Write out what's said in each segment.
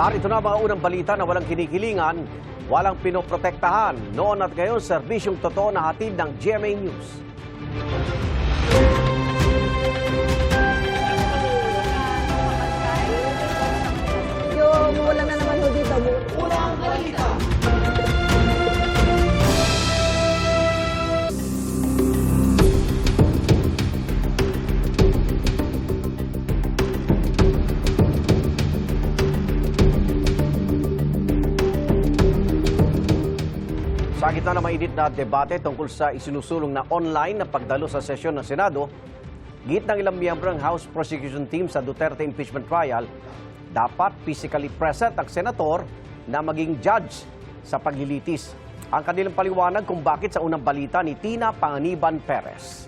Narito na mga unang balita na walang kinikilingan, walang pinoprotektahan. Noon at ngayon, serbisyong totoo na hatid ng GMA News. Yung wala na naman ho dito. Unang balita! Sa gitna na mainit na debate tungkol sa isinusulong na online na pagdalo sa sesyon ng Senado, git ng ilang miyembro ng House Prosecution Team sa Duterte impeachment trial, dapat physically present ang senator na maging judge sa paglilitis. Ang kanilang paliwanag kung bakit sa unang balita ni Tina Panganiban Perez.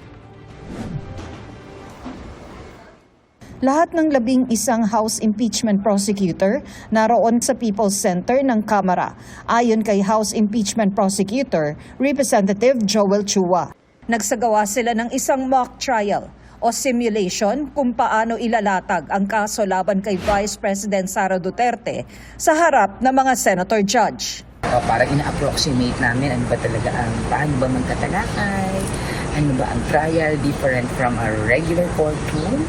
Lahat ng 11 House Impeachment Prosecutor naroon sa People's Center ng Kamara, ayon kay House Impeachment Prosecutor, Representative Joel Chua. Nagsagawa sila ng isang mock trial o simulation kung paano ilalatag ang kaso laban kay Vice President Sara Duterte sa harap ng mga senator judge. Parang ina-approximate namin ano ba talaga paano ba magkatalakay, ano ba ang trial, different from a regular courtroom,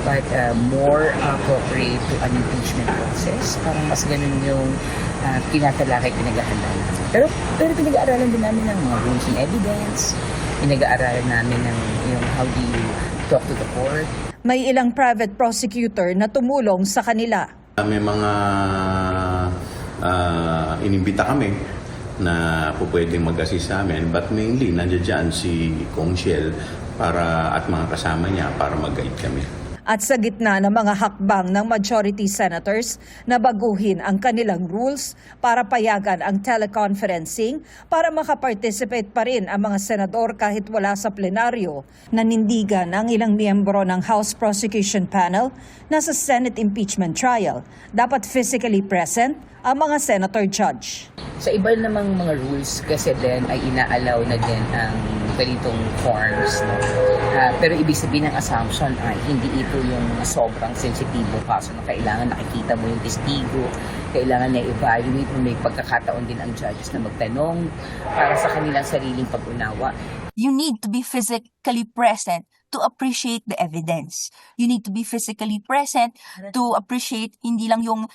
but more appropriate to an impeachment process. Parang mas ganun yung tinatalakay, pinag-aaralan namin. Pero pinag-aaralan din namin ng mga rules and evidence, pinag-aaralan namin ng yung how do you talk to the court. May ilang private prosecutor na tumulong sa kanila. May mga inimbita kami na pwedeng mag-assist sa amin, but mainly nandiyan dyan si Kong Shell at mga kasama niya para mag-guide kami. At sa gitna ng mga hakbang ng majority senators na baguhin ang kanilang rules para payagan ang teleconferencing para makaparticipate pa rin ang mga senador kahit wala sa plenaryo, nanindigan ang ilang miyembro ng House Prosecution Panel na sa Senate impeachment trial dapat physically present ang mga senator judge. Sa iba namang mga rules kasi din ay ina-allow na din ang ganitong forms. No? Pero ibig sabihin ng assumption ay hindi ito yung sobrang sensitibo kaso na kailangan nakikita mo yung testigo, kailangan na evaluate mo, may pagkakataon din ang judges na magtanong para sa kanilang sariling pag-unawa. You need to be physically present to appreciate the evidence. You need to be physically present to appreciate hindi lang yung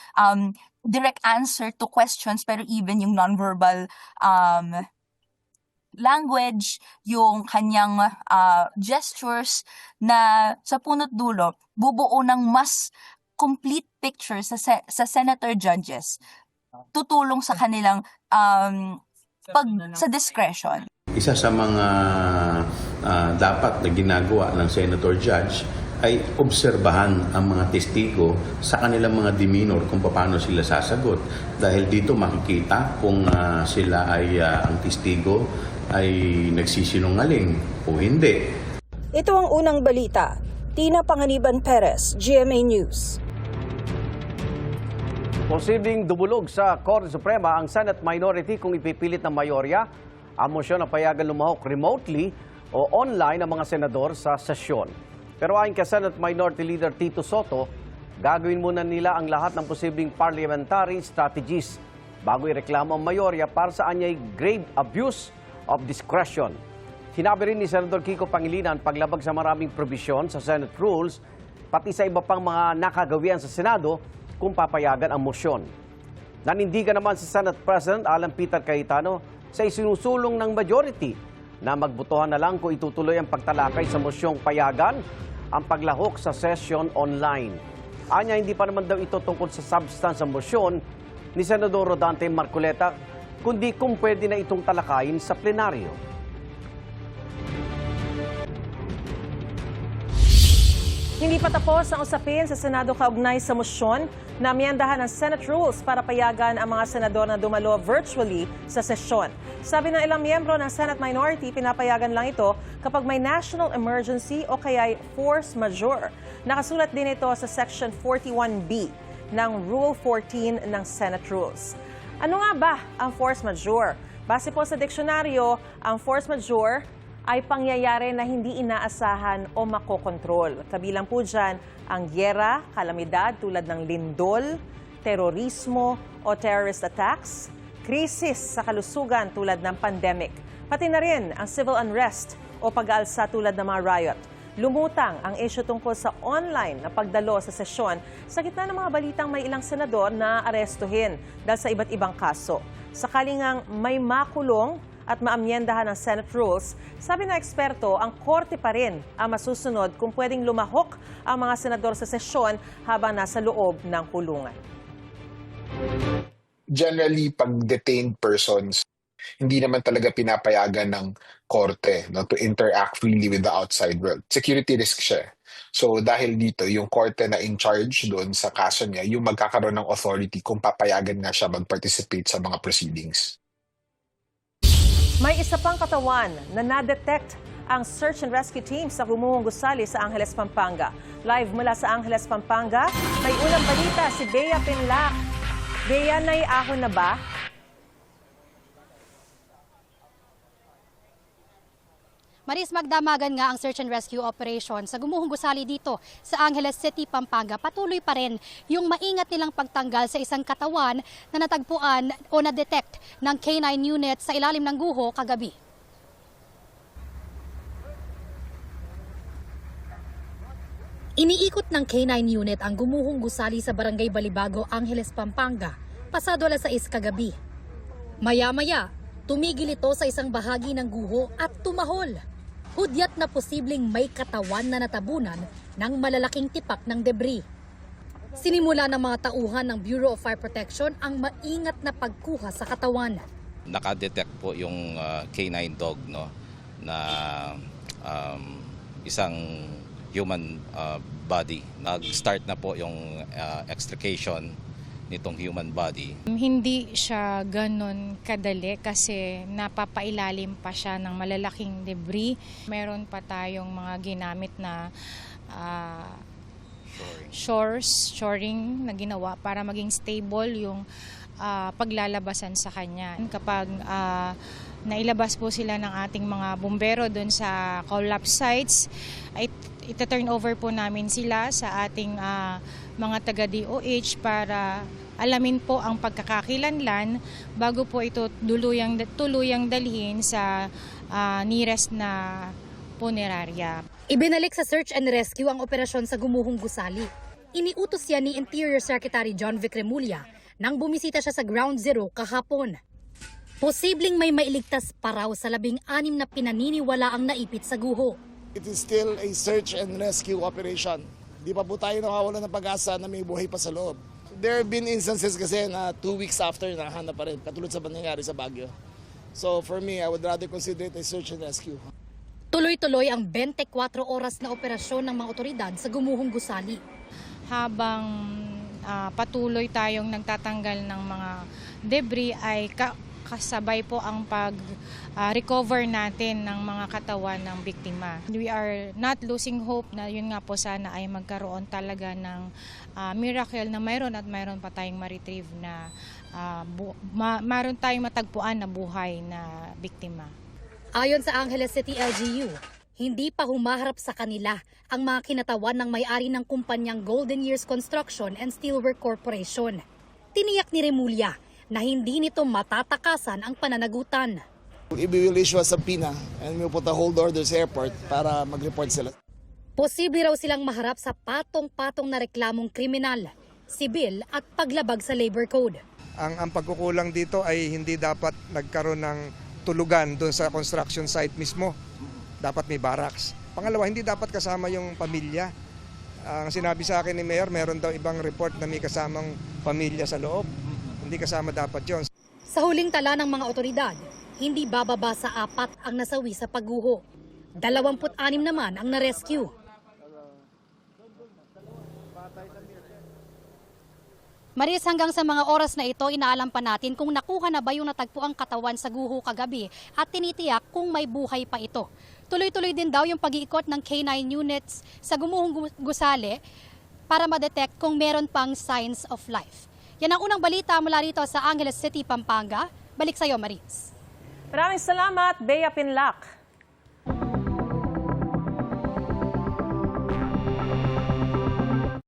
direct answer to questions pero even yung nonverbal language, yung kanyang gestures na sa punot dulo bubuo ng mas complete picture sa senator judges, tutulong sa kanilang sa discretion. Isa sa mga dapat na ginagawa ng senator judge ay obserbahan ang mga testigo sa kanilang mga demeanor kung paano sila sasagot. Dahil dito makikita kung sila ay ang testigo ay nagsisinungaling o hindi. Ito ang unang balita. Tina Panganiban Perez, GMA News. Posibleng dumulog sa Korte Suprema ang Senate minority kung ipipilit ng mayorya ang mosyon na payagan lumahok remotely o online ang mga senador sa sesyon. Pero ayon kay Senate Minority Leader Tito Soto, gagawin muna nila ang lahat ng posibleng parliamentary strategies bago ireklamo ang mayorya para sa anyay grave abuse of discretion. Sinabi rin ni Senador Kiko Pangilinan paglabag sa maraming probisyon sa Senate rules, pati sa iba pang mga nakagawian sa Senado kung papayagan ang mosyon. Nanindigan naman si Senate President Alan Peter Cayetano sa isinusulong ng majority na magbutuhan na lang kung itutuloy ang pagtalakay sa mosyong payagan ang paglahok sa session online. Anya, hindi pa naman daw ito tungkol sa substance ng mosyon ni Senador Rodante Marcoleta, kundi kung pwede na itong talakayin sa plenaryo. Hindi pa tapos ang usapin sa Senado kaugnay sa mosyon na amyendahan ng Senate rules para payagan ang mga senador na dumalo virtually sa sesyon. Sabi ng ilang miyembro ng Senate minority, pinapayagan lang ito kapag may national emergency o kaya force majeure. Nakasulat din ito sa Section 41B ng Rule 14 ng Senate Rules. Ano nga ba ang force majeure? Base po sa diksyonaryo, ang force majeure ay pangyayari na hindi inaasahan o makokontrol. Kabilang po dyan ang gyera, kalamidad tulad ng lindol, terorismo o terrorist attacks, krisis sa kalusugan tulad ng pandemic, pati na rin ang civil unrest o pag-aalsa tulad ng mga riot. Lumutang ang issue tungkol sa online na pagdalo sa sesyon sa gitna ng mga balitang may ilang senador na arestuhin dahil sa iba't ibang kaso. Sakaling ngang may makulong at maamyendahan ng Senate rules, sabi ng eksperto, ang korte pa rin ang masusunod kung pwedeng lumahok ang mga senador sa sesyon habang nasa loob ng kulungan. Generally, pag detained persons, hindi naman talaga pinapayagan ng korte, no, to interact freely with the outside world. Security risk siya. So dahil dito, yung korte na in charge doon sa kaso niya, yung magkakaroon ng authority kung papayagan nga siya mag-participate sa mga proceedings. May isa pang katawan na na-detect ang search and rescue team sa Gumuhong Gusali sa Angeles, Pampanga. Live mula sa Angeles, Pampanga, may unang balita si Bea Pinlac. Bea, naiahon na ba? Maris, magdamagan nga ang search and rescue operation sa Gumuhong Gusali dito sa Angeles City, Pampanga. Patuloy pa rin yung maingat nilang pagtanggal sa isang katawan na natagpuan o na-detect ng K9 unit sa ilalim ng guho kagabi. Iniikot ng K9 unit ang Gumuhong Gusali sa Barangay Balibago, Angeles, Pampanga, pasado alas 6 kagabi. Maya-maya, tumigil ito sa isang bahagi ng guho at tumahol. Hudyat na posibleng may katawan na natabunan ng malalaking tipak ng debris. Sinimula ng mga tauhan ng Bureau of Fire Protection ang maingat na pagkuha sa katawan. Nakadetect po yung K9 dog, no, na isang human body. Nag-start na po yung extrication nitong human body. Hindi siya ganun kadali kasi napapailalim pa siya ng malalaking debris. Meron pa tayong mga ginamit na shoring na ginawa para maging stable yung paglalabasan sa kanya. Kapag nailabas po sila ng ating mga bumbero doon sa collapse sites, ay ita-turn over po namin sila sa ating mga taga-DOH para alamin po ang pagkakakilanlan bago po ito tuluyang dalhin sa nearest na punerarya. Ibinalik sa search and rescue ang operasyon sa Gumuhong Gusali. Iniutos yan ni Interior Secretary John Vic Remulla nang bumisita siya sa Ground Zero kahapon. Posibleng may mailigtas pa raw sa 16 na pinaniniwala ang naipit sa guho. It is still a search and rescue operation. Di pa po tayo nakawala ng pag-asa na may buhay pa sa loob. There have been instances kasi na 2 weeks after nakahanap pa rin, katulad sa nangyari sa Baguio. So for me, I would rather consider it a search and rescue. Tuloy-tuloy ang 24 oras na operasyon ng mga otoridad sa Gumuhong Gusali. Habang patuloy tayong nagtatanggal ng mga debris ay kasabay po ang pag-recover natin ng mga katawan ng biktima. We are not losing hope na yun nga po sana ay magkaroon talaga ng miracle na mayroon pa tayong ma-retrieve na mayroon tayong matagpuan na buhay na biktima. Ayon sa Angeles City LGU, hindi pa humaharap sa kanila ang mga kinatawan ng may-ari ng kumpanyang Golden Years Construction and Steelwork Corporation. Tiniyak ni Remulla na hindi nito matatakasan ang pananagutan. We will issue a subpoena and we will put a hold order sa airport para mag-report sila. Posible raw silang maharap sa patong-patong na reklamong kriminal, sibil at paglabag sa labor code. Ang pagkukulang dito ay hindi dapat nagkaroon ng tulugan doon sa construction site mismo. Dapat may barracks. Pangalawa, hindi dapat kasama yung pamilya. Ang sinabi sa akin ni Mayor, meron daw ibang report na may kasamang pamilya sa loob. Hindi kasama dapat yon. Sa huling tala ng mga otoridad, hindi bababa sa 4 ang nasawi sa pagguho. 26 naman ang na-rescue. Maris, hanggang sa mga oras na ito, inaalam pa natin kung nakuha na ba yung natagpuang katawan sa guho kagabi at tinitiyak kung may buhay pa ito. Tuloy-tuloy din daw yung pag-iikot ng K9 units sa Gumuhong Gusali para ma-detect kung meron pang signs of life. Yan ang unang balita mula rito sa Angeles City, Pampanga. Balik sa iyo, Maris. Maraming salamat, Bea Pinlac.